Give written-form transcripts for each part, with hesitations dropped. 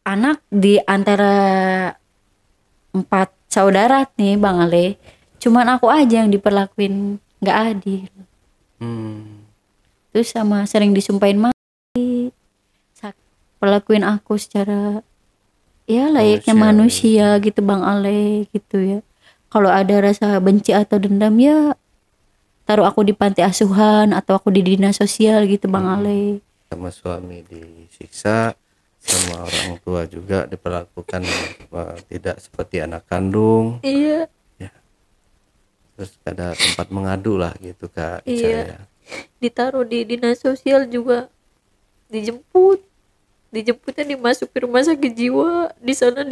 anak di antara 4 saudara nih Bang Ale. Cuman aku aja yang diperlakuin nggak adil. Terus sama sering disumpahin mati. Perlakuin aku secara ya layaknya manusia gitu Bang Ale gitu ya. Kalau ada rasa benci atau dendam ya taruh aku di panti asuhan atau aku di dinas sosial gitu Bang Ale. Sama suami disiksa, sama orang tua juga diperlakukan tidak seperti anak kandung. Iya. Ya. Terus ada tempat mengadu lah gitu Kak Ica ya. Ditaruh di dinas sosial juga, dijemputnya dimasukin rumah sakit jiwa, di sana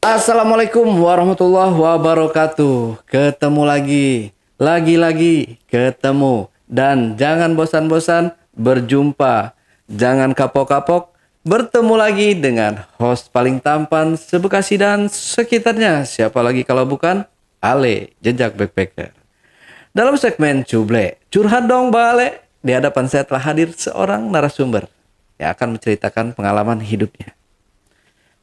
Assalamualaikum warahmatullahi wabarakatuh. Ketemu lagi ketemu, dan jangan bosan-bosan berjumpa, jangan kapok-kapok bertemu lagi dengan host paling tampan se-Bekasi dan sekitarnya. Siapa lagi kalau bukan Ale, Jejak Backpacker. Dalam segmen Cuble, curhat dong Bale, di hadapan saya telah hadir seorang narasumber yang akan menceritakan pengalaman hidupnya.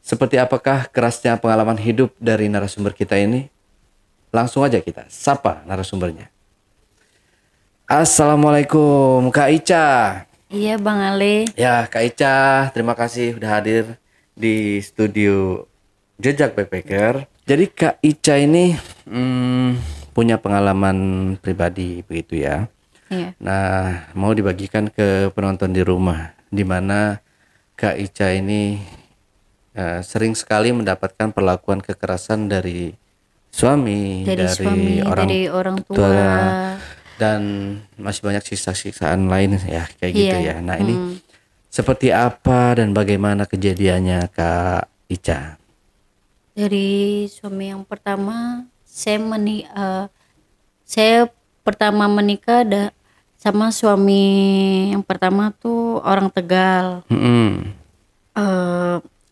Seperti apakah kerasnya pengalaman hidup dari narasumber kita ini? Langsung aja kita sapa narasumbernya. Assalamualaikum Kak Ica. Iya Bang Ale. Ya Kak Ica, terima kasih udah hadir di studio Jejak Backpacker. Jadi Kak Ica ini punya pengalaman pribadi begitu ya. Iya. Nah, mau dibagikan ke penonton di rumah, di mana Kak Ica ini sering sekali mendapatkan perlakuan kekerasan dari suami, dari orang tua, dan masih banyak sisa-sisaan lain ya kayak gitu ya. Nah ini seperti apa dan bagaimana kejadiannya Kak Ica? Dari suami yang pertama, saya pertama menikah sama suami yang pertama tuh orang Tegal.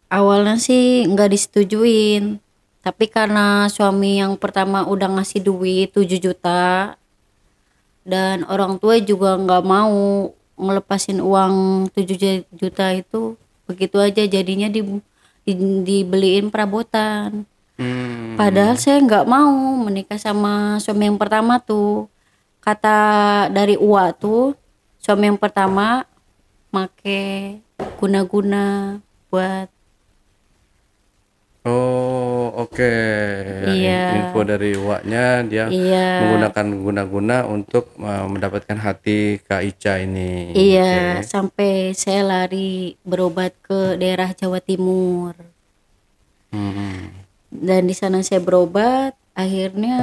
Awalnya sih nggak disetujuin, tapi karena suami yang pertama udah ngasih duit 7 juta dan orang tua juga nggak mau ngelepasin uang 7 juta itu begitu aja, jadinya dibeliin perabotan. Padahal saya nggak mau menikah sama suami yang pertama tuh. Kata dari Uwa tuh, suami yang pertama make guna-guna buat. Oh oke. Info dari Waknya dia menggunakan guna-guna untuk mendapatkan hati Kak Ica ini. Iya, sampai saya lari berobat ke daerah Jawa Timur. Dan di sana saya berobat, akhirnya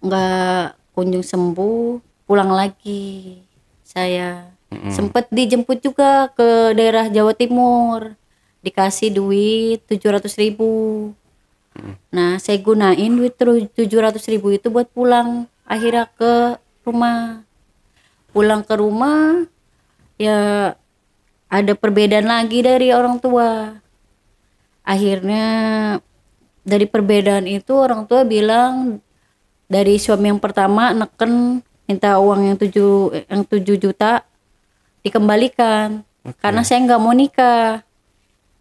nggak kunjung sembuh, pulang lagi. Saya sempet dijemput juga ke daerah Jawa Timur. Dikasih duit 700.000. Nah saya gunain duit 700.000 itu buat pulang akhirnya ke rumah. Pulang ke rumah ya ada perbedaan lagi dari orang tua. Akhirnya dari perbedaan itu orang tua bilang dari suami yang pertama neken minta uang yang 7 juta dikembalikan. Karena saya nggak mau nikah.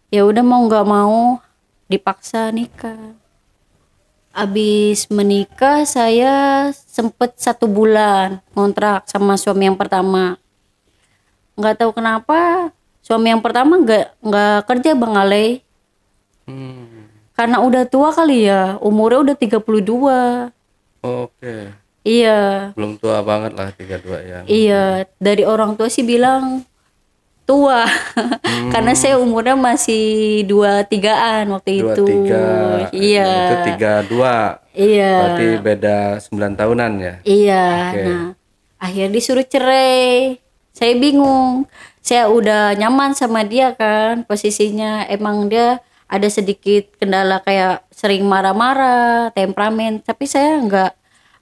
Ya udah mau nggak mau dipaksa nikah. Abis menikah saya sempet 1 bulan kontrak sama suami yang pertama. Nggak tahu kenapa suami yang pertama nggak kerja Bang Ale. Karena udah tua kali ya, umurnya udah 32. Oke. Iya. Belum tua banget lah 32 ya. Iya, dari orang tua sih bilang tua. Karena saya umurnya masih 23-an waktu itu. 23. Iya. Itu 32. Iya. Berarti beda 9 tahunan ya. Iya. Nah, akhirnya disuruh cerai. Saya bingung. Saya udah nyaman sama dia kan, posisinya emang dia ada sedikit kendala kayak sering marah-marah, temperamen, tapi saya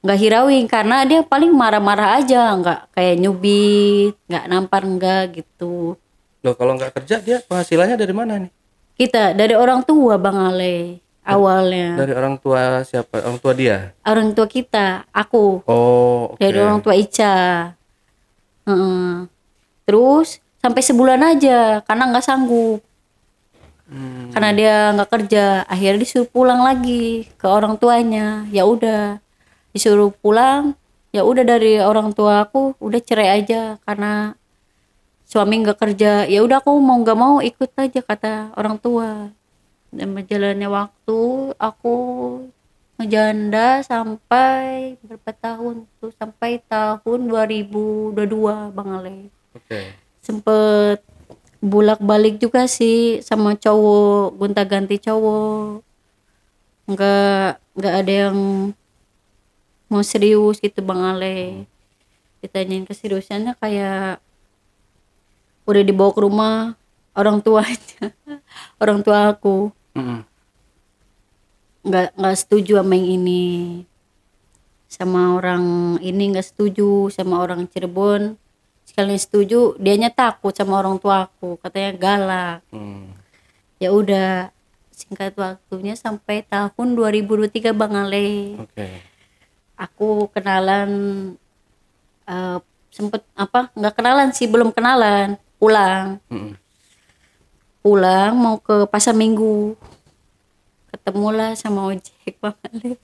nggak hirauin karena dia paling marah-marah aja, nggak kayak nyubit, nggak nampar, nggak gitu. Loh kalau nggak kerja dia penghasilannya dari mana nih? Kita dari orang tua Bang Ale awalnya. Dari orang tua siapa? Orang tua dia? Orang tua kita, aku. Oh, oke. Dari orang tua Ica. Heeh. Terus sampai sebulan aja karena nggak sanggup. Karena dia nggak kerja, akhirnya disuruh pulang lagi ke orang tuanya. Ya udah, disuruh pulang. Ya udah dari orang tua aku udah cerai aja karena suami nggak kerja. Ya udah aku mau nggak mau ikut aja kata orang tua. Dan berjalannya waktu aku ngejanda sampai berapa tahun tuh, sampai tahun 2022 Bang Ale. Oke. Sempet bolak-balik juga sih sama cowok, gonta-ganti cowok, nggak ada yang mau serius gitu Bang Ale. Ditanyain keseriusannya kayak udah dibawa ke rumah orang tuanya orang tua aku Mm-mm. nggak setuju sama yang ini, sama orang ini nggak setuju, sama orang Cirebon sekalian setuju, dianya takut sama orang tua aku, katanya galak. Ya udah, singkat waktunya sampai tahun 2023 Bang Ale. Oke. Aku kenalan, sempet apa nggak kenalan sih, belum kenalan, pulang Mm-mm. pulang mau ke pasar minggu, ketemulah sama ojek Bang Ale,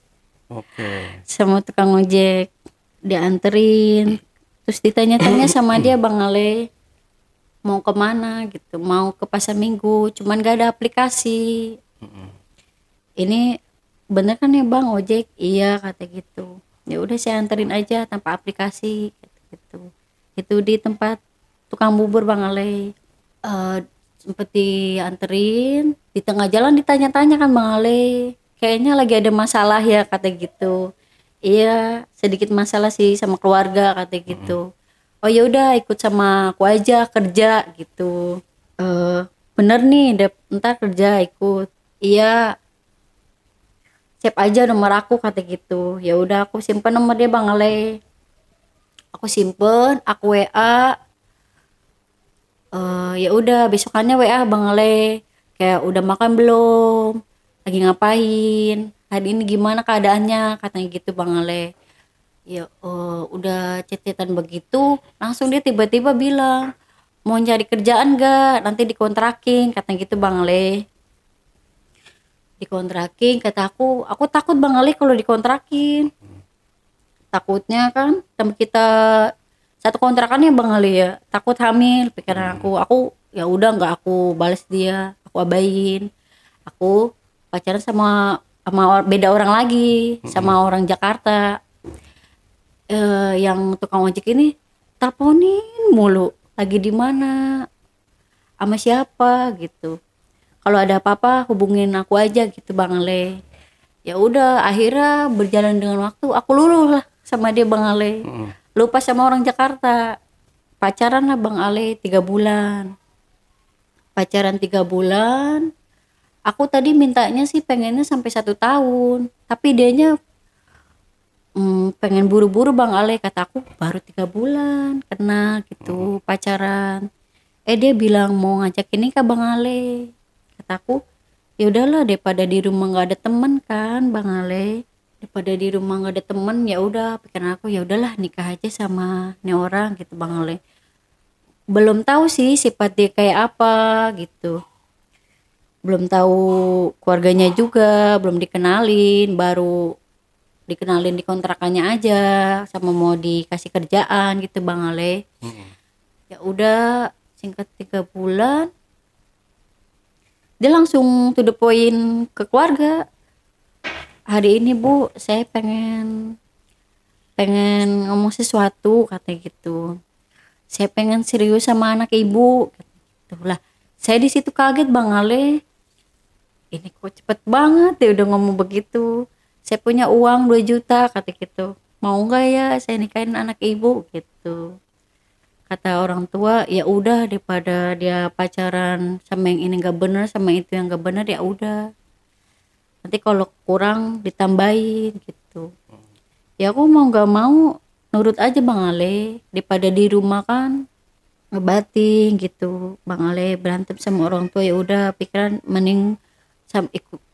Oke. sama tukang ojek, dianterin, terus ditanya-tanya sama dia Bang Ale mau kemana gitu, mau ke pasar minggu, cuman gak ada aplikasi. Ini bener kan ya Bang ojek? Iya kata gitu. Ya udah saya anterin aja tanpa aplikasi gitu. Itu di tempat tukang bubur Bang Ale. Sempet dianterin, di tengah jalan ditanya-tanya kan Bang Ale, kayaknya lagi ada masalah ya kata gitu. Iya sedikit masalah sih sama keluarga kata gitu. Oh ya udah ikut sama aku aja kerja gitu. Bener nih ntar kerja ikut. Iya save aja nomor aku kata gitu. Ya udah aku simpen nomor dia Bang Ale, aku simpen, aku WA. Ya udah besokannya WA Bang Ale, kayak udah makan belum, lagi ngapain, hari ini gimana keadaannya katanya gitu Bang Ale. Ya udah cecetan begitu langsung dia tiba-tiba bilang mau cari kerjaan gak, nanti dikontrakin katanya gitu Bang Ale. Dikontrakin, kata aku takut Bang Ale kalau dikontrakin, takutnya kan sama kita satu kontrakannya Bang Ali ya, takut hamil pikiran aku ya udah nggak aku balas dia, aku abain. Aku pacaran sama beda orang lagi, sama orang Jakarta. Yang tukang ojek ini teleponin mulu, lagi di mana, sama siapa gitu, kalau ada apa-apa hubungin aku aja gitu Bang Ale. Ya udah akhirnya berjalan dengan waktu aku luluh lah sama dia Bang Ale, lupa sama orang Jakarta. Pacaran lah Bang Ale 3 bulan, pacaran 3 bulan. Aku tadi mintanya sih pengennya sampai 1 tahun, tapi dianya pengen buru-buru Bang Ale, kata aku baru 3 bulan kenal gitu pacaran. Dia bilang mau ngajak ini kak Bang Ale, kataku ya udahlah daripada di rumah nggak ada temen kan Bang Ale, daripada di rumah nggak ada temen, ya udah pikiran aku ya udahlah nikah aja sama nih orang gitu Bang Ale. Belum tahu sih sifat dia kayak apa gitu, belum tahu keluarganya juga, belum dikenalin, baru dikenalin di kontrakannya aja sama mau dikasih kerjaan gitu Bang Ale. Ya udah singkat 3 bulan dia langsung to the point ke keluarga. Hari ini Bu saya pengen ngomong sesuatu katanya gitu, saya pengen serius sama anak ibu gitu lah. Saya di situ kaget Bang Ale, ini kok cepet banget ya udah ngomong begitu, saya punya uang 2 juta kata gitu, mau nggak ya saya nikahin anak ibu gitu. Kata orang tua ya udah daripada dia pacaran sama yang ini nggak bener sama itu yang nggak bener, ya udah nanti kalau kurang ditambahin gitu. Ya aku mau nggak mau nurut aja Bang Ale, daripada di rumah kan ngebatin gitu Bang Ale, berantem sama orang tua ya udah pikiran mending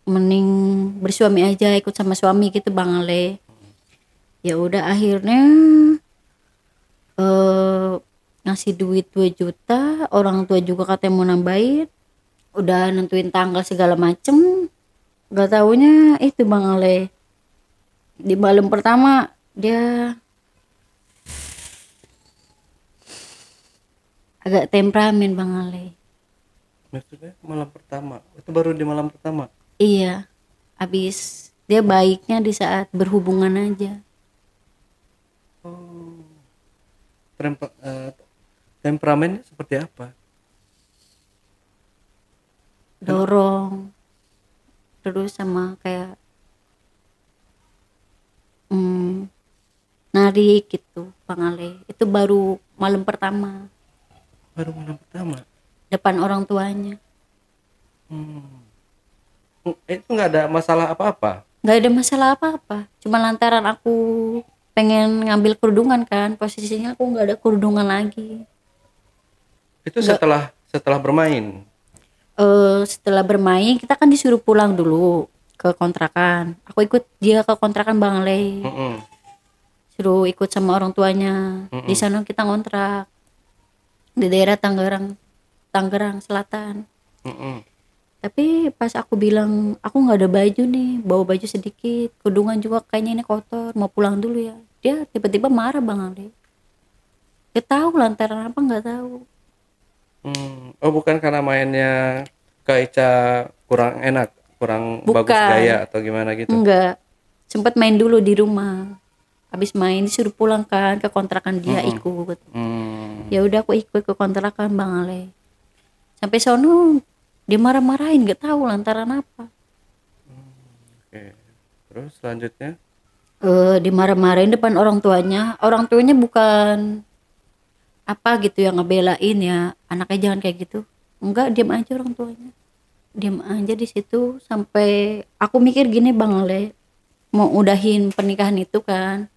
mending bersuami aja, ikut sama suami gitu Bang Ale. Ya udah akhirnya eh ngasih duit 2 juta, orang tua juga katanya mau nambahin, udah nentuin tanggal segala macem, gak taunya itu Bang Ale, di malam pertama dia agak temperamen Bang Ale. Maksudnya malam pertama itu baru di malam pertama? Iya, habis dia baiknya di saat berhubungan aja. Oh, temper- eh, temperamennya seperti apa? Kan Dorong terus sama kayak mm, narik gitu Bang Ale. Itu baru malam pertama baru malam pertama. depan orang tuanya. Hmm. Itu nggak ada masalah apa-apa. Nggak ada masalah apa-apa, cuma lantaran aku pengen ngambil kerudungan kan, posisinya aku nggak ada kerudungan lagi. Itu Nggak, setelah bermain. setelah bermain kita kan disuruh pulang dulu ke kontrakan. Aku ikut dia ke kontrakan Bang Le, Mm-mm. suruh ikut sama orang tuanya. Di Mm-mm. sana kita ngontrak di daerah Tangerang, Tangerang Selatan. Mm-mm. Tapi pas aku bilang aku nggak ada baju nih, bawa baju sedikit, kerudungan juga kayaknya ini kotor, mau pulang dulu ya. Dia tiba-tiba marah Bang Ale. Gak tahu lantaran apa nggak tahu. Oh, bukan karena mainnya Kak Ica kurang enak, kurang bagus Bukan, gaya atau gimana gitu. enggak. Sempat main dulu di rumah. Habis main disuruh pulang kan ke kontrakan dia Mm-mm. ikut. Hmm. Ya udah aku ikut ke kontrakan Bang Ale. Sampai sono dia marah-marahin nggak tahu lantaran apa. Oke. Terus selanjutnya? Dimarah-marahin depan orang tuanya. Orang tuanya bukan apa gitu yang ngebelain ya anaknya jangan kayak gitu, enggak, diam aja orang tuanya, diam aja di situ sampai aku mikir gini Bang Ale, mau udahin pernikahan itu kan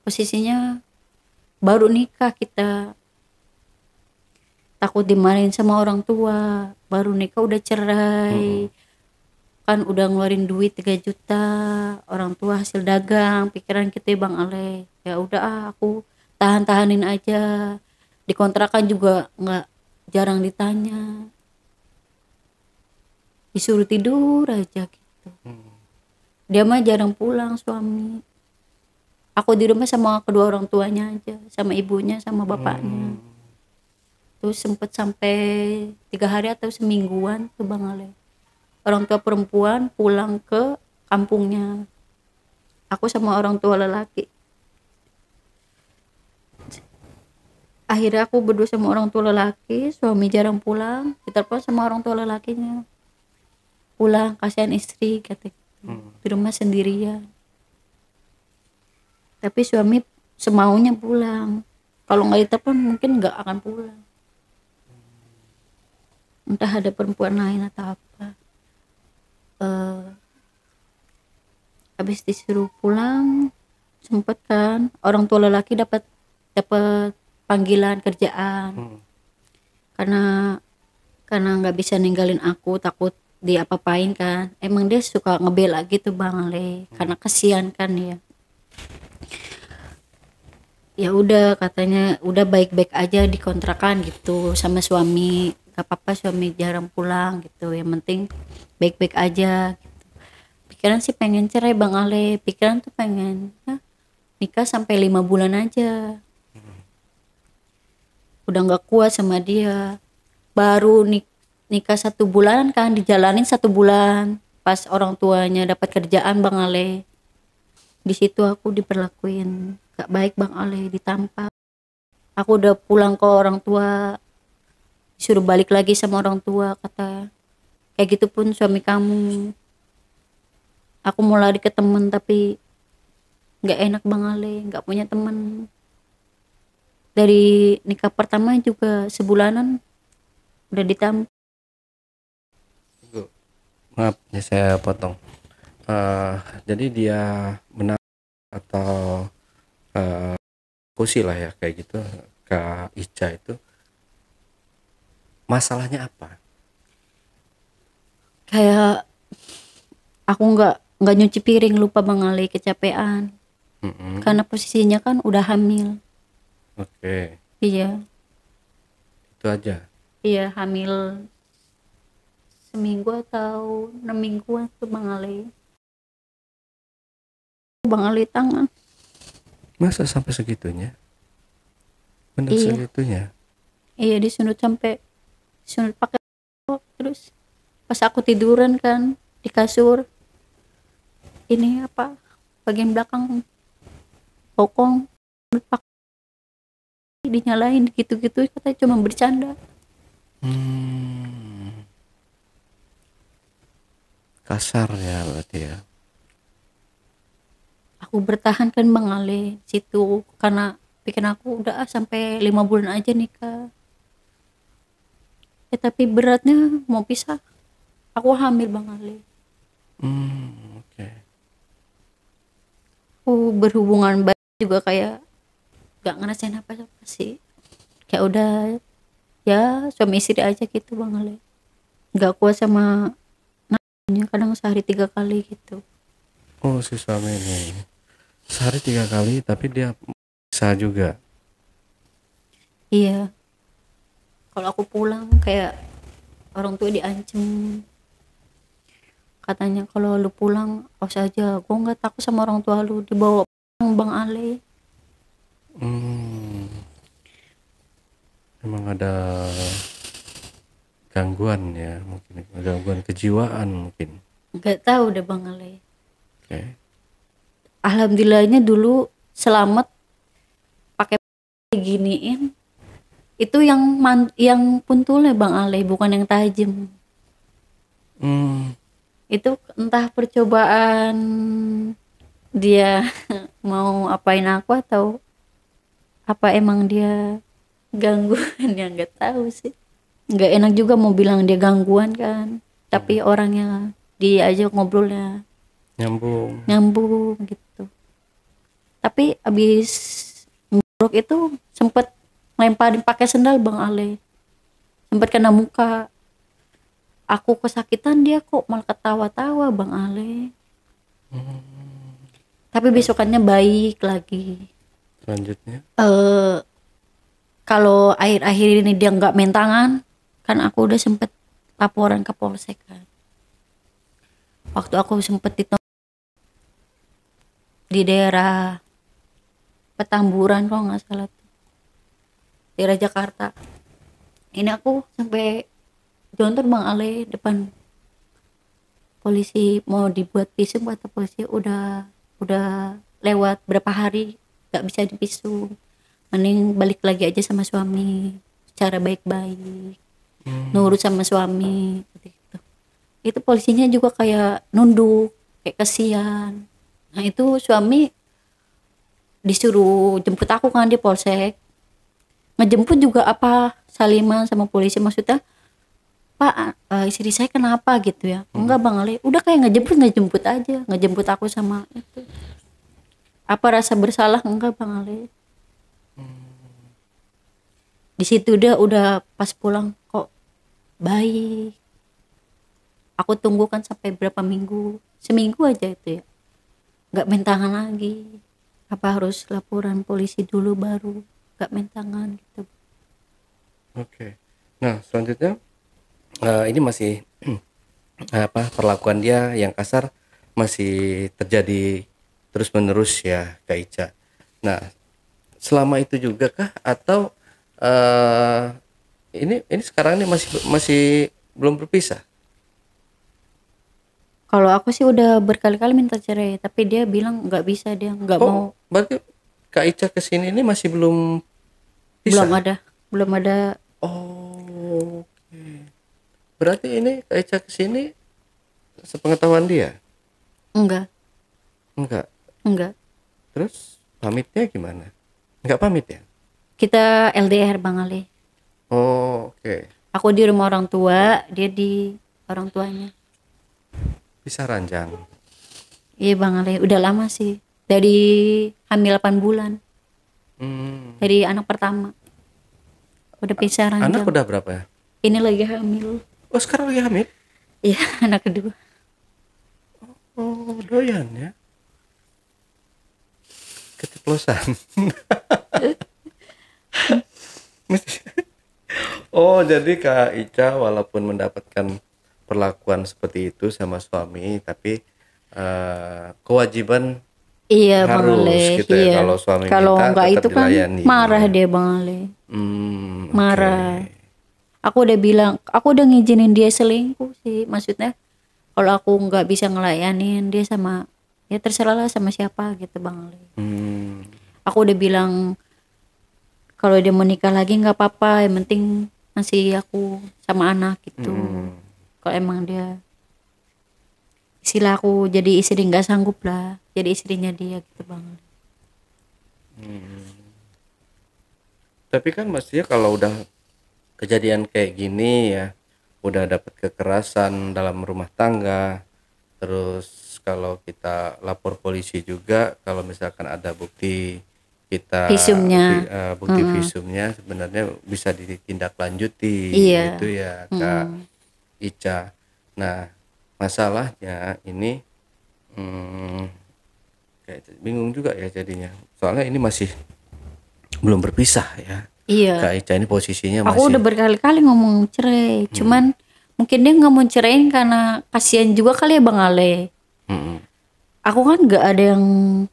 posisinya baru nikah kita, takut dimarahin sama orang tua, baru nikah udah cerai Mm-mm. kan, udah ngeluarin duit 3 juta orang tua hasil dagang, pikiran kita Bang Ale, ya udah aku tahan-tahanin aja, dikontrakan juga nggak, jarang ditanya, disuruh tidur aja gitu, dia mah jarang pulang suami, aku di rumah sama kedua orang tuanya aja, sama ibunya sama bapaknya. Tuh sempet sampai 3 hari atau semingguan tuh Bang Ale, orang tua perempuan pulang ke kampungnya, aku sama orang tua lelaki. Akhirnya aku berdua sama orang tua lelaki, suami jarang pulang, ditelepon sama orang tua lelakinya, pulang kasihan istri kata gitu, di rumah sendirian. Tapi suami semaunya pulang, kalau nggak ditelepon mungkin nggak akan pulang, entah ada perempuan lain atau apa. eh Habis disuruh pulang sempet kan orang tua lelaki dapat dapat panggilan kerjaan, Mm. karena nggak bisa ninggalin aku, takut diapa-apain kan, emang dia suka ngebela gitu Bang Ale karena kesian kan ya. Ya udah katanya udah baik-baik aja di kontrakan gitu sama suami, gak apa-apa suami jarang pulang gitu, yang penting baik-baik aja gitu. Pikiran sih pengen cerai Bang Ale, pikiran tuh pengen ya, nikah sampai 5 bulan aja, udah nggak kuat sama dia, baru nikah 1 bulan kan, dijalanin 1 bulan pas orang tuanya dapat kerjaan Bang Ale, di situ aku diperlakuin gak baik Bang Ale, ditampar. Aku udah pulang ke orang tua disuruh balik lagi sama orang tua, kata kayak gitu pun suami kamu. Aku mau lari ke temen tapi nggak enak Bang Ale, nggak punya temen. Dari nikah pertama juga sebulanan udah ditampar. Tunggu. Maaf, ya saya potong. Eh, jadi dia benar atau kusi lah ya kayak gitu Kak Ica itu Masalahnya apa? Kayak aku nggak nyuci piring, lupa Bang Ali, kecapean. Mm-mm. Karena posisinya kan udah hamil. Oke, Iya, itu aja. iya hamil seminggu atau 6 mingguan tuh Bang Ali. Bang Ali tangan. Masa sampai segitunya? Benar Iya, segitunya? iya disunut sampai sunut pakai terus pas aku tiduran kan di kasur, ini apa, bagian belakang bokong, sunut pakai, dinyalain gitu-gitu, katanya cuma bercanda. Hmm, kasar ya berarti ya. Aku bertahan kan Bang Ali situ karena bikin aku udah sampai 5 bulan aja nikah. Tapi beratnya mau pisah, aku hamil Bang Ali. Oke. Aku berhubungan baik juga kayak gak ngerasain apa-apa sih, kayak udah ya suami istri aja gitu Bang Ali. Gak kuat sama nanya, kadang sehari 3 kali gitu. Oh, si suami ini sehari 3 kali, tapi dia bisa juga. Iya, kalau aku pulang kayak orang tua diancem, katanya kalau lu pulang awas aja, gue nggak takut sama orang tua lu dibawa Bang Ale. Hmm, Memang ada gangguan ya, mungkin gangguan kejiwaan mungkin. Nggak tahu deh Bang Ale. Oke. Alhamdulillahnya dulu selamat, pakai giniin itu yang puntulnya Bang Ale, bukan yang tajam. Hmm, Itu entah percobaan dia mau apain aku atau apa emang dia gangguan ya, nggak tahu sih. Nggak enak juga mau bilang dia gangguan kan, tapi orangnya diajak ngobrolnya Nyambung. nyambung gitu. Tapi abis ngorok itu sempet lemparin pakai sendal Bang Ale, sempet kena muka. Aku kesakitan, dia kok malah ketawa-tawa Bang Ale. Tapi besokannya baik lagi. Selanjutnya. Kalau akhir-akhir ini dia nggak main tangan, kan aku udah sempet laporan ke polsek kan. Waktu aku sempet di daerah Petamburan kalau nggak salah tuh, daerah Jakarta. Ini aku sampai jontor Bang Ale depan polisi, mau dibuat visum kata polisi udah lewat berapa hari nggak bisa divisum, mending balik lagi aja sama suami secara baik-baik, nurut sama suami gitu. Itu polisinya juga kayak nunduk, kayak kasihan. Nah itu suami disuruh jemput aku kan di polsek, ngejemput juga apa saliman sama polisi, maksudnya Pak, istri saya kenapa gitu ya. Enggak Bang Ali, udah kayak ngejemput aja, ngejemput aku sama itu. Apa rasa bersalah enggak Bang Ali. Di situ dia udah pas pulang kok baik. Aku tunggu kan sampai berapa minggu, seminggu aja itu ya, nggak main tangan lagi. Apa harus laporan polisi dulu baru nggak main tangan gitu. Oke. Nah, selanjutnya ini masih apa, perlakuan dia yang kasar masih terjadi terus menerus ya Kak Ica. Nah, selama itu juga kah, atau ini sekarang ini masih masih belum berpisah? Kalau aku sih udah berkali-kali minta cerai, tapi dia bilang nggak bisa, dia nggak mau. Berarti Kak Ica kesini ini masih belum Belum pisah? ada, belum ada. Oh, oke. Berarti ini Kak Ica kesini sepengetahuan dia? Enggak, Enggak. enggak. Terus pamitnya gimana? Enggak pamit ya? Kita LDR Bang Ali. Oh, oke. Aku di rumah orang tua, dia di orang tuanya. Bisa ranjang. Iya Bang Ali, udah lama sih. Dari hamil 8 bulan. Hmm. Dari anak pertama. Udah pisah Anak ranjang. udah berapa ya? Ini lagi hamil. Oh sekarang lagi hamil? Iya, anak kedua. Oh doyan ya. Keceplosan. Oh jadi Kak Ica walaupun mendapatkan perlakuan seperti itu sama suami, tapi kewajiban Iya Bang harus Ale, gitu ya. iya. Kalau suami Kalau minta enggak tetap itu kan dilayani. marah Ya. dia Bang Ale. Oke. Marah. Aku udah bilang, aku udah ngizinin dia selingkuh sih. Maksudnya kalau aku nggak bisa ngelayanin dia sama, ya terserah lah sama siapa gitu Bang Ale. Hmm, Aku udah bilang kalau dia mau nikah lagi nggak apa-apa, yang penting masih aku sama anak gitu. Kalau emang dia istilah aku jadi istri nggak sanggup lah, jadi istrinya dia gitu Bang. Tapi kan mestinya kalau udah kejadian kayak gini ya, udah dapat kekerasan dalam rumah tangga, terus kalau kita lapor polisi juga, kalau misalkan ada bukti kita Visumnya. bukti visumnya sebenarnya bisa ditindaklanjuti Iya. gitu ya Kak Ica. Nah masalahnya ini kayak bingung juga ya jadinya, soalnya ini masih belum berpisah ya. Iya. Kak Ica ini posisinya Aku masih udah berkali-kali ngomong cerai, cuman mungkin dia nggak mau ceraiin karena kasihan juga kali ya Bang Ale. Mm-mm. Aku kan nggak ada yang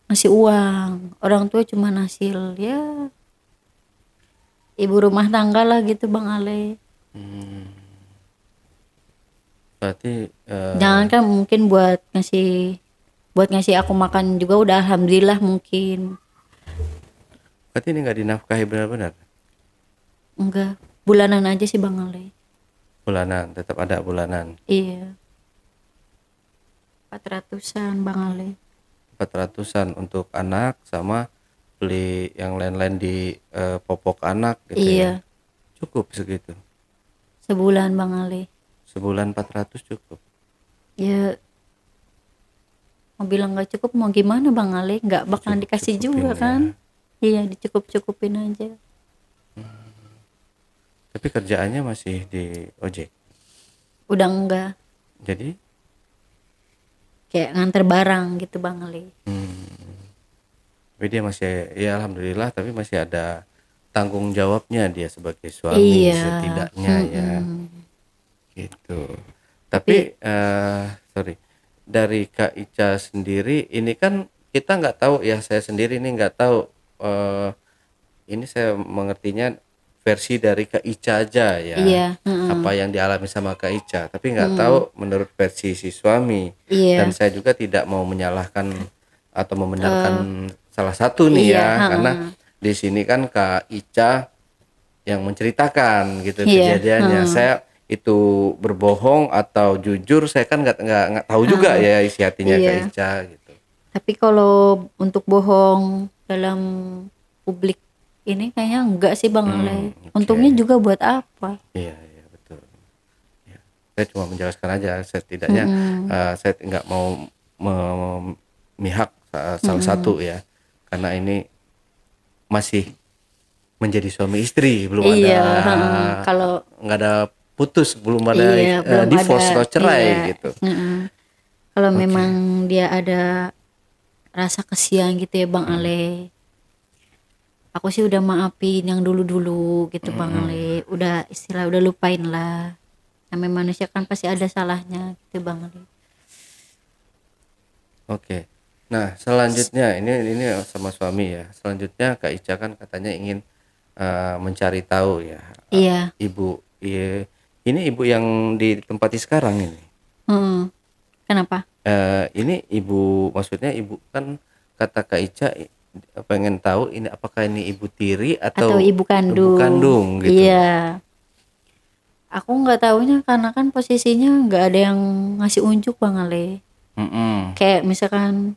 ngasih uang, orang tua cuma hasil ya ibu rumah tangga lah gitu Bang Ale. Berarti Jangan kan mungkin buat ngasih aku makan juga udah alhamdulillah mungkin. berarti ini nggak dinafkahi benar-benar. Enggak, bulanan aja sih Bang Ale. Bulanan tetap ada bulanan. Iya. 400-an Bang Ale. 400-an untuk anak sama beli yang lain-lain di popok anak gitu Iya, ya. Cukup segitu. sebulan Bang Ale. Sebulan 400 cukup. Ya mau bilang nggak cukup mau gimana Bang Ale, nggak bakalan dikasih Cukup-cukupin juga ya. kan. Iya, dicukup-cukupin aja. Tapi kerjaannya masih di ojek. Udah enggak, Jadi kayak nganter barang gitu Bang Ale. tapi dia masih ya alhamdulillah tapi masih ada tanggung jawabnya dia sebagai suami Iya. setidaknya ya. Gitu. Tapi sorry, dari Kak Ica sendiri ini kan kita nggak tahu ya, saya sendiri ini nggak tahu, ini saya mengertinya versi dari Kak Ica aja ya, Iya, apa yang dialami sama Kak Ica, tapi nggak tahu menurut versi si suami. Iya. Dan saya juga tidak mau menyalahkan atau membenarkan salah satu nih iya, ya, karena di sini kan Kak Ica yang menceritakan gitu Iya, kejadiannya. Saya itu berbohong atau jujur saya kan nggak tahu juga ya isi hatinya Kak Iya. Ica gitu. Tapi kalau untuk bohong dalam publik ini kayaknya enggak sih Bang Ale. Untungnya juga buat apa? Iya iya betul. Ya. Saya cuma menjelaskan aja, setidaknya saya nggak mau memihak salah satu ya, karena ini masih menjadi suami istri, belum Iya, ada kalau nggak ada putus, belum ada iya, belum divorce ada, atau cerai iya. gitu. Kalau memang dia ada rasa kesian gitu ya Bang Ale, aku sih udah maafin yang dulu-dulu gitu Bang Ale, udah istilah udah lupain lah. Namanya manusia kan pasti ada salahnya gitu Bang Ale. Oke. Nah, selanjutnya ini sama suami ya. Selanjutnya Kak Ica kan katanya ingin mencari tahu ya. Iya. Ibu, iya, ini ibu yang ditempati sekarang ini. Kenapa? Ini ibu, maksudnya ibu kan kata Kak Ica pengen tahu ini apakah ini ibu tiri Atau atau ibu kandung? ibu kandung gitu. Iya. Aku nggak taunya karena kan posisinya nggak ada yang ngasih unjuk Bang Ale. Kayak misalkan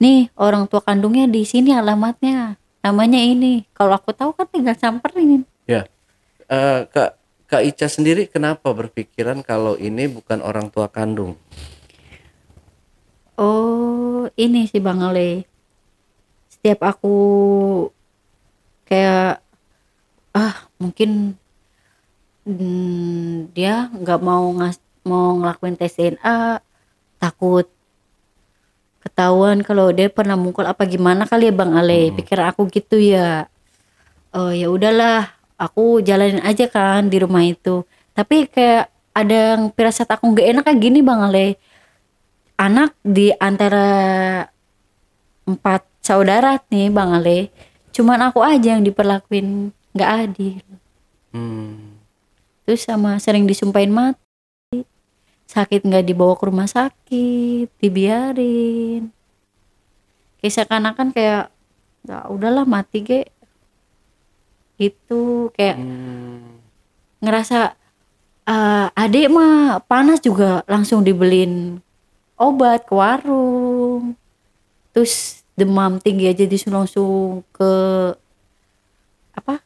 nih orang tua kandungnya di sini alamatnya, namanya ini. Kalau aku tahu kan tinggal samperin. Ya. Kak Ica sendiri kenapa berpikiran kalau ini bukan orang tua kandung? Oh, ini sih Bang Ale. Setiap aku kayak mungkin dia nggak mau ngelakuin tes DNA, takut ketahuan kalau dia pernah mukul apa gimana kali ya Bang Ale. Pikir aku gitu ya. Oh ya udahlah, aku jalanin aja kan di rumah itu. Tapi kayak ada yang firasat aku nggak enak kayak gini Bang Ale. Anak di antara 4 saudara nih Bang Ale, cuman aku aja yang diperlakuin nggak adil. Terus sama sering disumpahin mati, sakit nggak dibawa ke rumah sakit, dibiarin. Kayak seakan-akan kayak ya udahlah mati ge. Itu kayak ngerasa adik mah panas juga langsung dibeliin obat ke warung. Terus demam tinggi aja disuruh langsung ke apa?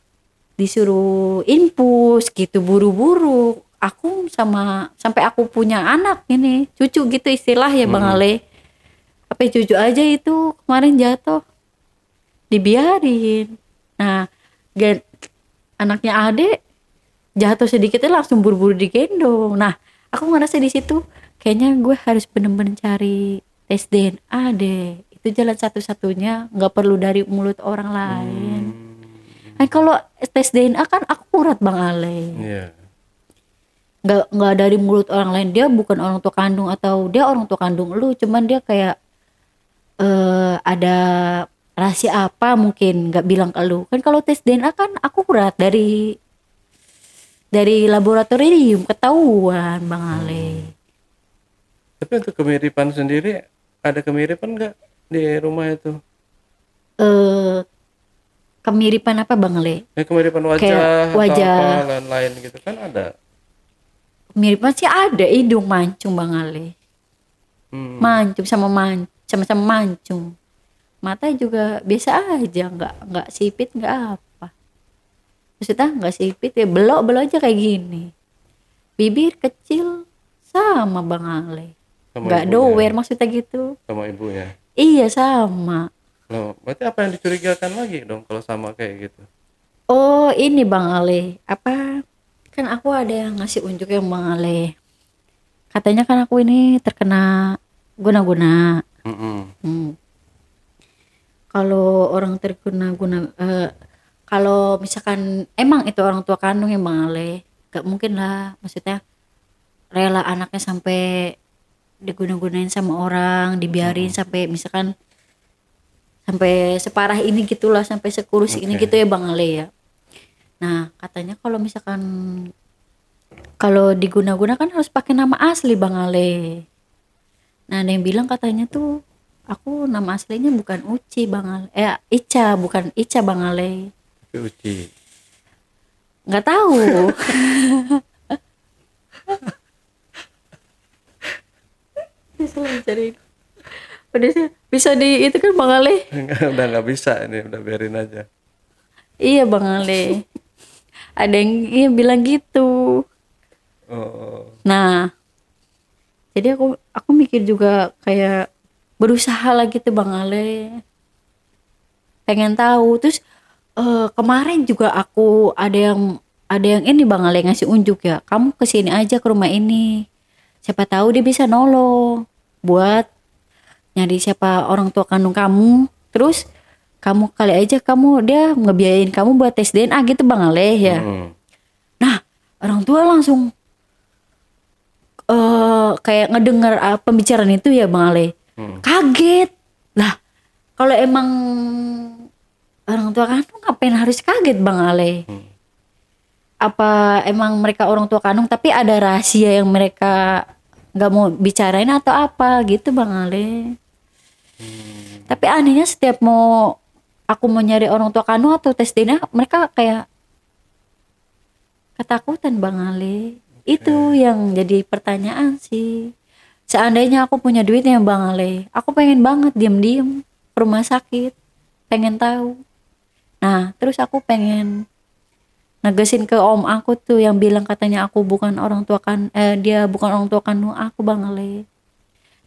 Disuruh infus gitu buru-buru. Aku sampai aku punya anak ini, cucu gitu istilah ya Bang Ale. Sampai cucu aja itu kemarin jatuh dibiarin. Nah, anaknya Ade jatuh sedikitnya langsung buru-buru digendong. Nah, aku ngerasa di situ kayaknya gue harus bener-bener cari tes DNA deh. Itu jalan satu-satunya, nggak perlu dari mulut orang lain. Kan kalau tes DNA kan akurat Bang Ale. Iya. Nggak dari mulut orang lain, dia bukan orang tua kandung atau dia orang tua kandung lu, cuman dia kayak ada rahasia apa mungkin nggak bilang ke lu. Kan kalau tes DNA kan akurat dari laboratorium ketahuan Bang Ale. Tapi untuk kemiripan sendiri, ada kemiripan nggak di rumah itu? Kemiripan apa Bang Ale? Kemiripan wajah Kayak atau wajah. apa lain-lain gitu kan ada. Kemiripan sih ada, hidung mancung Bang Ale. Mancung sama-sama mancung. Mata juga biasa aja, nggak sipit nggak apa. Maksudnya nggak sipit ya belok aja kayak gini. Bibir kecil sama Bang Ale. Sama Nggak ibunya. dower maksudnya gitu. Sama ibunya. Iya sama. Loh, berarti apa yang dicurigakan lagi dong kalau sama kayak gitu? Oh ini Bang Ale, apa kan aku ada yang ngasih unjuk yang Bang Ale. Katanya kan aku ini terkena guna-guna. Kalau orang terkena guna, kalau misalkan emang itu orang tua kandung yang Bang Ale, gak mungkin lah, maksudnya rela anaknya sampai diguna-gunain sama orang, dibiarin sampai misalkan sampai separah ini gitulah, sampai sekurus ini gitu ya Bang Ale ya. Nah katanya kalau misalkan kalau diguna-guna kan harus pakai nama asli Bang Ale. Nah ada yang bilang katanya tuh aku nama aslinya bukan Uci Bang Ale, Ica, bukan Ica Bang Ale. Tapi Uci. Nggak tahu. Salah cari. Udah sih bisa di itu kan Bang Ale. Udah nggak bisa ini, udah biarin aja. Iya Bang Ale. Ada yang iya bilang gitu. Oh. Nah, jadi aku mikir juga kayak berusaha lah gitu Bang Ale. Pengen tahu. Terus kemarin juga aku ada yang ini Bang Ale ngasih unjuk ya. Kamu kesini aja ke rumah ini. Siapa tahu dia bisa nolong buat nyari siapa orang tua kandung kamu. Terus kamu kali aja dia ngebiayain kamu buat tes DNA gitu Bang Ale ya. Nah, orang tua langsung kayak ngedengar pembicaraan itu ya Bang Ale. Kaget. Lah, kalau emang orang tua kandung ngapain harus kaget Bang Ale? Apa emang mereka orang tua kandung tapi ada rahasia yang mereka nggak mau bicarain atau apa gitu Bang Ale? Tapi anehnya setiap aku mau nyari orang tua kandung atau tes DNA mereka kayak ketakutan Bang Ale. Itu yang jadi pertanyaan sih. Seandainya aku punya duitnya Bang Ale, aku pengen banget diem-diem ke rumah sakit, pengen tahu. Nah terus aku pengen negesin ke om aku tuh yang bilang katanya aku bukan orang tua dia bukan orang tua kandung aku Bang Ale.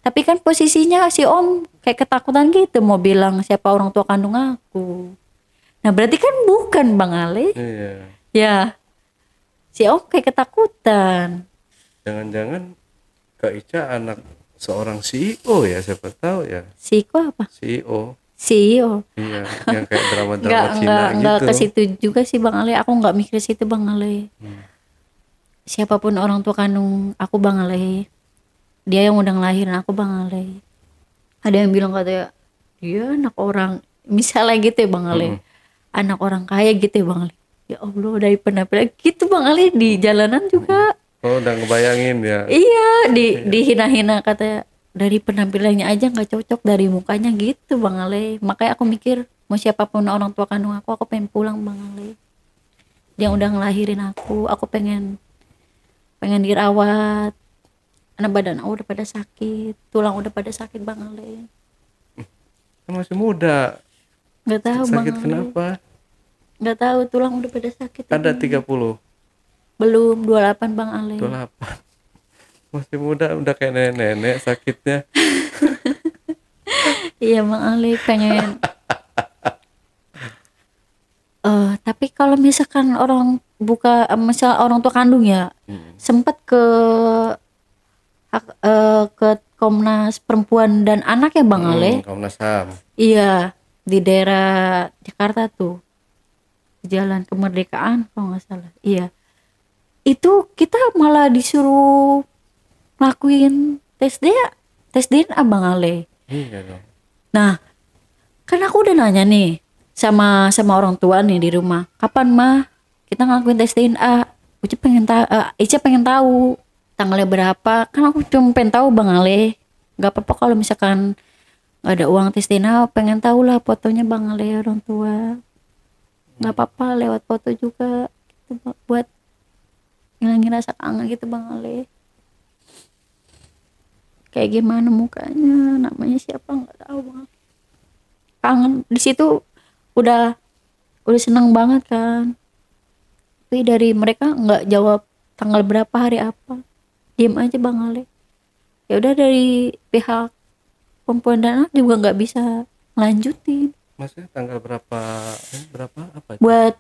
Tapi kan posisinya si om kayak ketakutan gitu mau bilang siapa orang tua kandung aku. Nah berarti kan bukan Bang Ale. Iya. Ya Si Om kayak ketakutan. Jangan-jangan Kak Ica anak seorang CEO ya, siapa tahu ya. Si Iko apa? CEO. CEO. Iya, yang kayak Nggak, drama-drama Cina nggak gitu. ke situ juga sih Bang Ale. Aku nggak mikir situ Bang Ale. Siapapun orang tua kandung aku Bang Ale, dia yang udah ngelahirin aku Bang Ale. Ada yang bilang katanya dia anak orang, misalnya gitu ya Bang Ale, anak orang kaya gitu ya Bang Ale. Ya Allah, dari penampilan gitu Bang Ale, di jalanan juga Oh, udah ngebayangin ya. iya, dihina-hina katanya, dari penampilannya aja nggak cocok, dari mukanya gitu Bang Ale. Makanya aku mikir mau siapapun orang tua kandung aku pengen pulang Bang Ale. Dia udah ngelahirin aku pengen dirawat. Karena badan aku udah pada sakit, tulang udah pada sakit Bang Ale. Kan masih muda. Nggak tahu Bang Sakit Ale. kenapa? Nggak tahu, tulang udah pada sakit. Ada ini. 30, Belum 28 Bang Ale. 28. Masih muda udah kayak nenek-nenek sakitnya. Iya Bang Ale pengen. Tapi kalau misalkan misal orang tua kandung ya, sempet ke Komnas Perempuan dan Anak ya Bang Ale. Komnas HAM. Iya, di daerah Jakarta tuh, Jalan Kemerdekaan kalau nggak salah. Iya, itu kita malah disuruh ngelakuin tes DNA Bang Ale. Iya dong. Nah, kan aku udah nanya nih sama orang tua nih di rumah, kapan mah kita ngelakuin tes DNA? Ica pengen tahu tanggalnya berapa. Kan aku cuma pengen tahu Bang Ale. Gak apa-apa kalau misalkan gak ada uang tes DNA, pengen tahu lah fotonya Bang Ale orang tua. Gak apa-apa lewat foto juga gitu, buat ngilangin rasa kangen gitu Bang Ale. Kayak gimana mukanya, namanya siapa nggak tahu Bang. Kangen di situ, udah seneng banget kan, tapi dari mereka nggak jawab tanggal berapa, hari apa, diem aja Bang Ale. Ya udah, dari pihak perempuan dan anak juga nggak bisa lanjutin Maksudnya tanggal berapa? Berapa apa itu? buat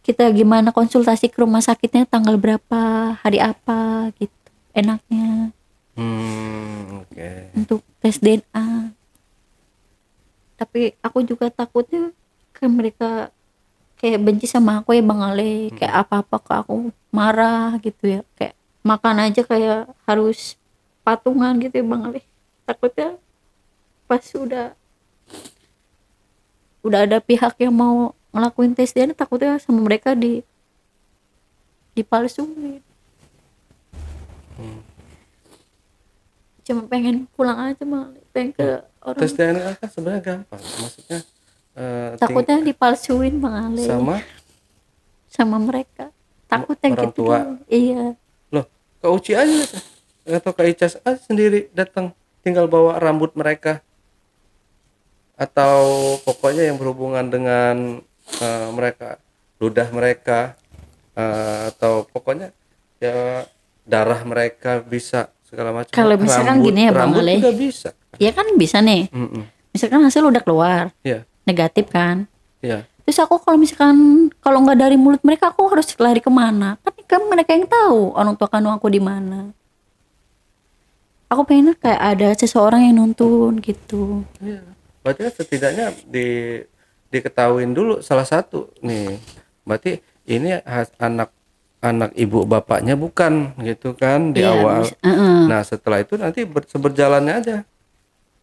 kita gimana konsultasi ke rumah sakitnya, tanggal berapa, hari apa gitu enaknya Oke. untuk tes DNA. Tapi aku juga takutnya kan mereka kayak benci sama aku ya Bang Ale, kayak apa-apa ke aku marah gitu ya, kayak makan aja kayak harus patungan gitu ya Bang Ale. Takutnya pas udah ada pihak yang mau ngelakuin tes DNA, takutnya sama mereka dipalsuin. Cuma pengen pulang aja Bang Ale, pengen ke orang. Tes DNA kan sebenarnya gampang. Maksudnya Takutnya dipalsuin Bang Ale sama mereka, takutnya orang gitu tua. doang. Iya. Loh, Kak Uci aja atau Kak Icas aja sendiri datang, tinggal bawa rambut mereka atau pokoknya yang berhubungan dengan mereka, ludah mereka, atau pokoknya ya darah mereka bisa segala macam. Kalau misalkan gini ya Bang rambut Ale, juga bisa. ya kan bisa nih. Misalkan hasil udah keluar Iya, negatif kan, iya. terus aku kalau nggak dari mulut mereka, aku harus lari kemana? Kan mereka yang tahu orang tua kandung aku di mana. Aku pengen kayak ada seseorang yang nuntun gitu. Iya. Berarti kan setidaknya diketahuin dulu salah satu nih. Berarti ini anak ibu bapaknya bukan gitu kan di Iya, awal. Nah, setelah itu nanti seberjalannya aja.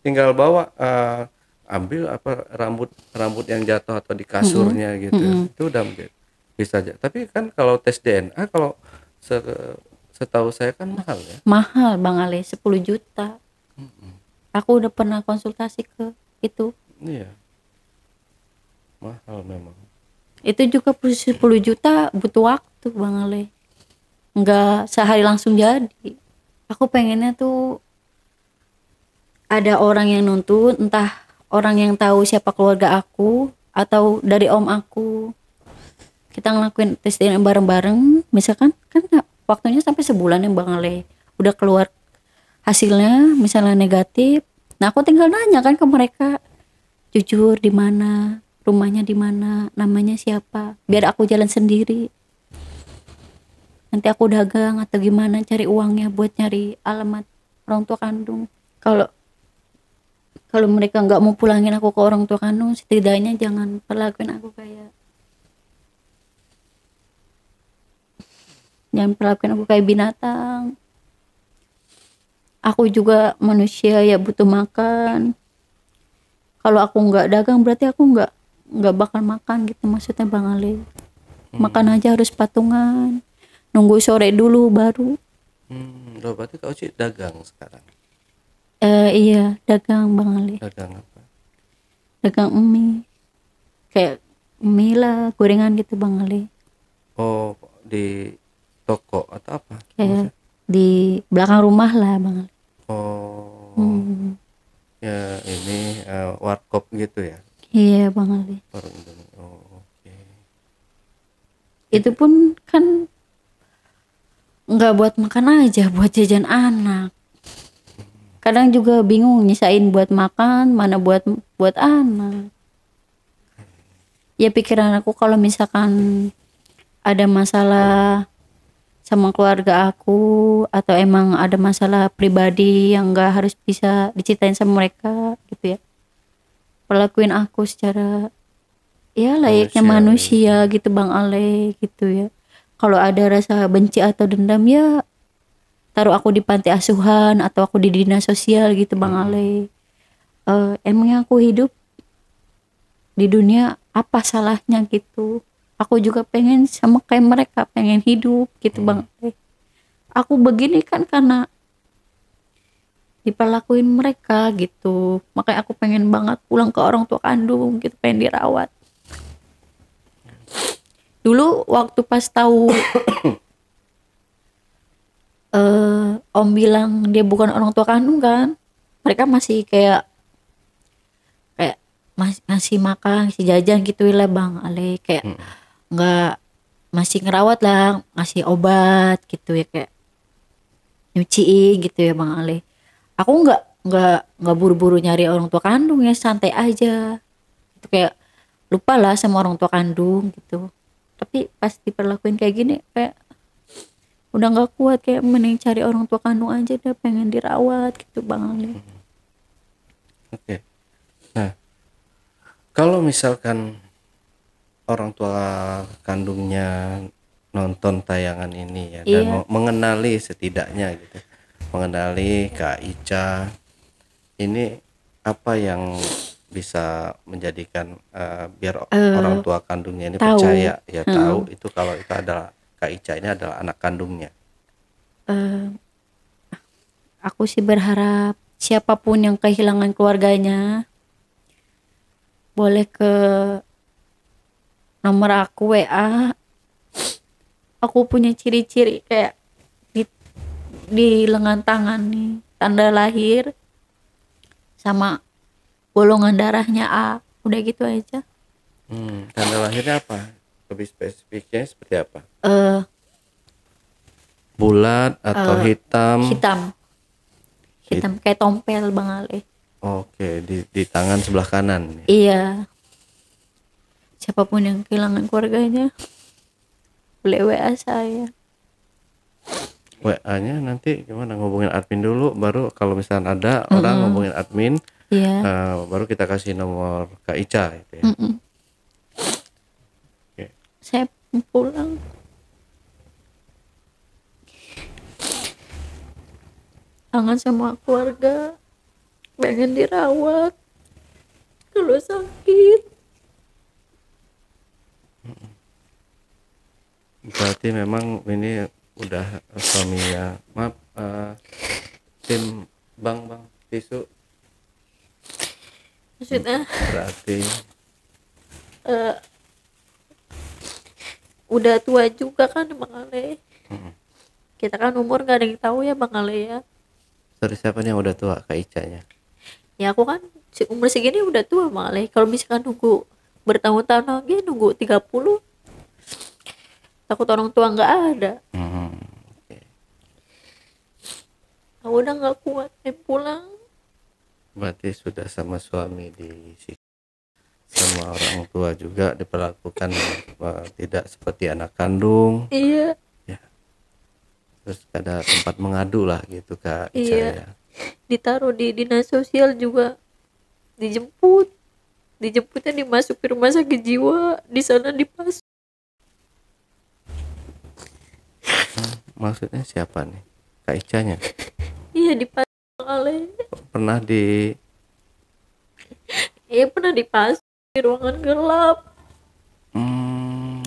Tinggal bawa ambil apa rambut yang jatuh atau di kasurnya gitu. Itu udah bisa aja. Tapi kan kalau tes DNA, kalau setahu saya kan mahal ya. Mahal Bang Ale, 10 juta. Aku udah pernah konsultasi ke itu. Iya. Mahal memang. Itu juga 10 juta butuh waktu Bang Ale. Nggak sehari langsung jadi. Aku pengennya tuh ada orang yang nuntun, entah orang yang tahu siapa keluarga aku atau dari om aku. Kita ngelakuin tes DNA bareng-bareng, misalkan kan waktunya sampai sebulan ya Bang Ale. Udah keluar hasilnya misalnya negatif. Nah, aku tinggal nanya kan ke mereka, jujur di mana, rumahnya di mana, namanya siapa, biar aku jalan sendiri. nanti aku dagang atau gimana cari uangnya buat nyari alamat orang tua kandung. Kalau kalau mereka nggak mau pulangin aku ke orang tua kandung, setidaknya jangan perlakuin aku kayak binatang. Aku juga manusia ya, butuh makan. Kalau aku nggak dagang berarti aku nggak bakal makan gitu, maksudnya Bang Ale. Makan aja harus patungan, nunggu sore dulu baru. Loh, berarti Kak Uci dagang sekarang. Iya, dagang Bang Ale. Dagang apa? Dagang mie, kayak mie lah, gorengan gitu Bang Ale. Oh, di toko atau apa? Kayak di belakang rumah lah Bang Ale. Oh, ya ini warkop gitu ya? Iya Bang Ali. Warung Indomie. Oh, oke. Itu pun kan nggak buat makan aja, buat jajan anak. Kadang juga bingung nyisain buat makan, mana buat anak. Ya pikiran aku kalau misalkan ada masalah sama keluarga aku atau emang ada masalah pribadi yang nggak harus bisa diceritain sama mereka gitu ya, perlakuin aku secara ya layaknya manusia gitu Bang Ale gitu ya. Kalau ada rasa benci atau dendam ya taruh aku di panti asuhan atau aku di dinas sosial gitu Bang Ale. Emangnya aku hidup di dunia apa salahnya gitu. Aku juga pengen sama kayak mereka, pengen hidup gitu Bang Ale. Aku begini kan karena diperlakuin mereka gitu, makanya aku pengen banget pulang ke orang tua kandung gitu, pengen dirawat. Dulu waktu pas tahu om bilang dia bukan orang tua kandung kan, mereka masih kayak ngasih makan, ngasih jajan gitu lah Bang Ale, kayak nggak, masih ngerawat lah, ngasih obat gitu ya, kayak nyuciin gitu ya Bang Ale. Aku nggak buru-buru nyari orang tua kandung ya, santai aja itu, kayak lupa lah sama orang tua kandung gitu. Tapi pas diperlakuin kayak gini kayak udah nggak kuat, kayak mending cari orang tua kandung aja deh, pengen dirawat gitu Bang Ali. Oke. Nah, kalau misalkan orang tua kandungnya nonton tayangan ini ya, dan mengenali setidaknya gitu, mengenali Kak Ica, ini apa yang bisa menjadikan biar orang tua kandungnya ini tahu. percaya ya, tahu itu kalau itu adalah Kak Ica ini adalah anak kandungnya. Aku sih berharap siapapun yang kehilangan keluarganya boleh ke nomor aku WA. Aku punya ciri-ciri kayak di lengan tangan nih, tanda lahir sama golongan darahnya A, udah gitu aja. Tanda lahirnya apa? Lebih spesifiknya seperti apa? Bulat atau hitam? Hitam kayak tompel Bang Ale. Oke, di tangan sebelah kanan. Iya. Siapapun yang kehilangan keluarganya boleh WA saya. WA-nya nanti gimana, ngubungin admin dulu, baru kalau misalnya ada orang ngubungin admin, baru kita kasih nomor Kak Ica gitu ya. Okay. Saya pulang. Kangen sama keluarga, pengen dirawat kalau sakit. Berarti memang ini udah suaminya, maaf, tim bang tisu. Maksudnya berarti udah tua juga kan Bang Ale. Kita kan umur gak ada yang tahu ya Bang Ale ya. Sorry, siapa nih yang udah tua? Kak Ica-nya? Ya aku kan umur segini udah tua Bang Ale. Kalau misalkan nunggu bertahun-tahun lagi, nunggu 30, takut orang tua nggak ada. Okay. Aku udah nggak kuat, pulang. Berarti sudah sama suami di sini, sama orang tua juga diperlakukan tidak seperti anak kandung. Iya. Ya. terus ada tempat mengadu lah gitu Kak Ica Iya, ya. ditaruh di dinas sosial juga, dijemputnya dimasukin rumah sakit jiwa, di sana dipas. Maksudnya siapa nih? Kak Icanya? Iya, dipas oleh, Pernah di iya pernah dipas di ruangan gelap. hmm,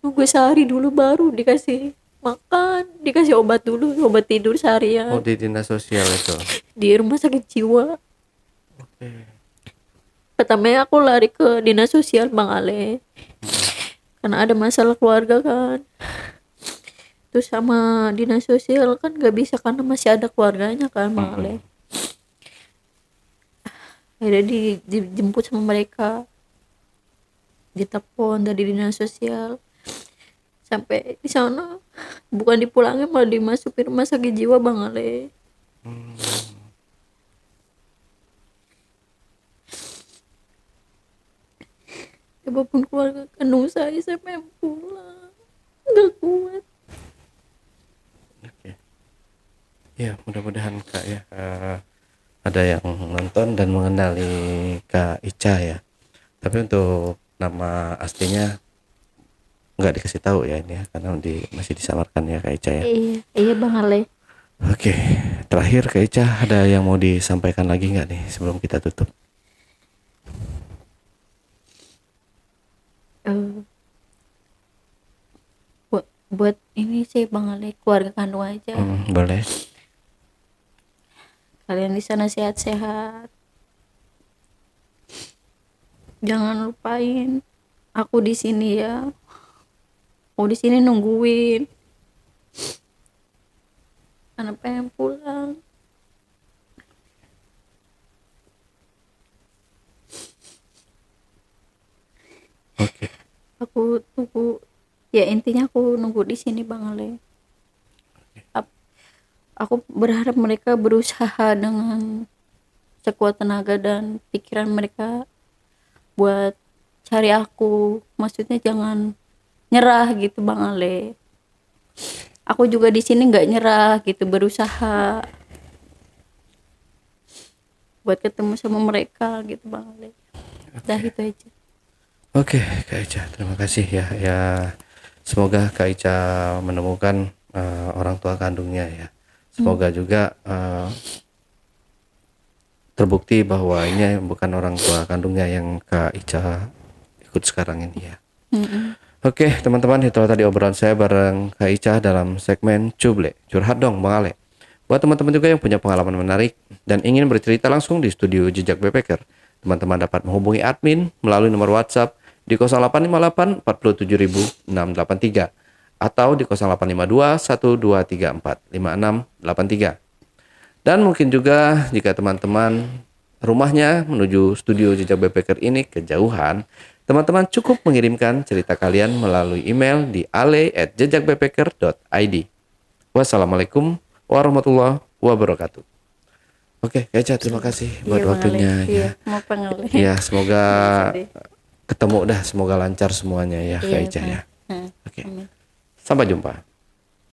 Nunggu sehari dulu baru dikasih makan, dikasih obat dulu, obat tidur oh seharian di dinas sosial itu. di rumah sakit jiwa. Oke. Pertamanya aku lari ke dinas sosial Bang Ale, karena ada masalah keluarga kan. Terus sama dinas sosial kan gak bisa karena masih ada keluarganya kan Bang Ale. Akhirnya dijemput sama mereka, ditelepon dari dinas sosial, sampai di sana bukan dipulangin malah dimasukin rumah sakit jiwa Bang Ale. Apapun keluarga kandung saya pengen pulang, nggak kuat. Oke. Ya mudah-mudahan Kak ya ada yang nonton dan mengenali Kak Ica ya. Tapi untuk nama aslinya nggak dikasih tahu ya ini ya, karena masih disamarkan ya Kak Ica ya. Iya Bang Ale. Oke, terakhir Kak Ica ada yang mau disampaikan lagi nggak nih sebelum kita tutup? Buat ini sih Bang Ale, keluarga kandung aja. Boleh. Kalian di sana sehat-sehat. Jangan lupain aku di sini ya. Aku di sini nungguin. Karena pengen pulang. Oke. Aku tunggu, ya intinya aku nunggu di sini Bang Ale. Aku berharap mereka berusaha dengan sekuat tenaga dan pikiran mereka buat cari aku. Maksudnya jangan nyerah gitu Bang Ale. Aku juga di sini nggak nyerah gitu, berusaha buat ketemu sama mereka gitu Bang Ale. Udah itu aja. Oke, Kak Ica, terima kasih ya. Ya, semoga Kak Ica menemukan orang tua kandungnya ya. Semoga juga terbukti bahwa ini bukan orang tua kandungnya yang Kak Ica ikut sekarang ini ya. Oke, teman-teman, itu tadi obrolan saya bareng Kak Ica dalam segmen Cuble, curhat dong Bang Ale. Buat teman-teman juga yang punya pengalaman menarik dan ingin bercerita langsung di studio Jejak Backpacker, teman-teman dapat menghubungi admin melalui nomor WhatsApp di 0858 47683 atau di 0852 1234 5683. Dan mungkin juga jika teman-teman rumahnya menuju studio Jejak Backpacker ini kejauhan, teman-teman cukup mengirimkan cerita kalian melalui email di ale@jejakbackpacker.id. Wassalamualaikum warahmatullahi wabarakatuh. Oke, Kak Ica, terima kasih buat Iya, Bang Ale. waktunya Iya, ya. mau Bang Ale. Ya, semoga Sedih. ketemu dah, semoga lancar semuanya ya Kak Iya, Ica ya. Bang. Oke. Amin. Sampai jumpa.